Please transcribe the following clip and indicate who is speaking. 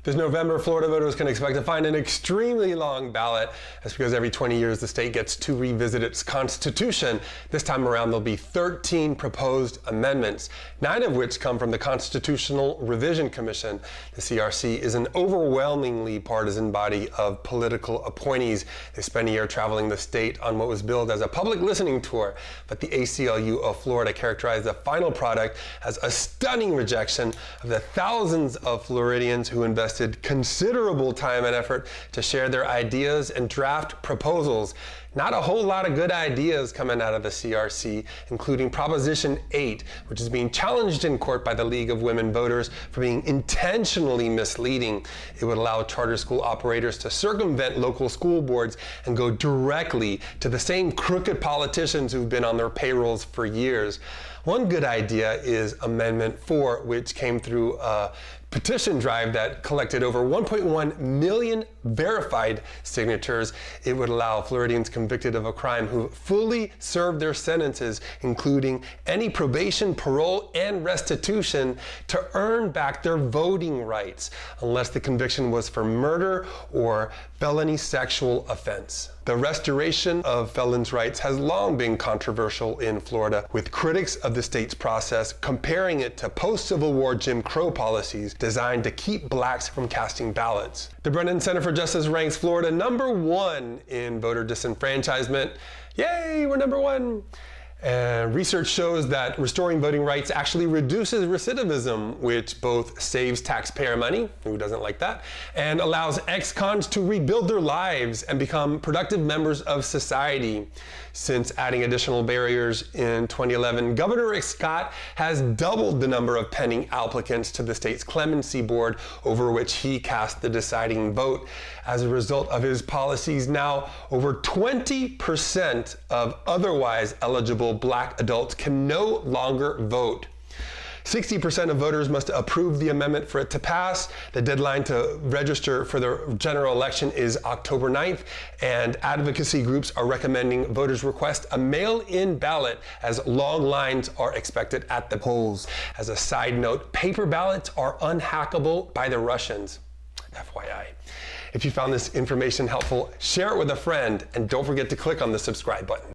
Speaker 1: This November, Florida voters can expect to find an extremely long ballot. That's because every 20 years the state gets to revisit its constitution. This time around there'll be 13 proposed amendments, 9 of which come from the Constitutional Revision Commission. The CRC is an overwhelmingly partisan body of political appointees. They spent a year traveling the state on what was billed as a public listening tour, but the ACLU of Florida characterized the final product as a stunning rejection of the thousands of Floridians who invested considerable time and effort to share their ideas and draft proposals. Not a whole lot of good ideas coming out of the CRC, including Proposition 8, which is being challenged in court by the League of Women Voters for being intentionally misleading. It would allow charter school operators to circumvent local school boards and go directly to the same crooked politicians who've been on their payrolls for years. One good idea is Amendment 4, which came through a petition drive that collected over 1.1 million verified signatures. It would allow Floridians convicted of a crime who fully served their sentences, including any probation, parole, and restitution, to earn back their voting rights, unless the conviction was for murder or felony sexual offense. The restoration of felons' rights has long been controversial in Florida, with critics of the state's process comparing it to post-Civil War Jim Crow policies designed to keep blacks from casting ballots. The Brennen Center for Justice ranks Florida #1 in voter disenfranchisement. Yay, we're #1. And research shows that restoring voting rights actually reduces recidivism, which both saves taxpayer money, who doesn't like that, and allows ex-cons to rebuild their lives and become productive members of society. Since adding additional barriers in 2011, Governor Rick Scott has doubled the number of pending applicants to the state's clemency board, over which he cast the deciding vote. As a result of his policies, now over 20% of otherwise eligible black adults can no longer vote. 60% of voters must approve the amendment for it to pass. The deadline to register for the general election is October 9th, and advocacy groups are recommending voters request a mail-in ballot, as long lines are expected at the polls. As a side note, paper ballots are unhackable by the Russians. FYI. If you found this information helpful, share it with a friend, and don't forget to click on the subscribe button.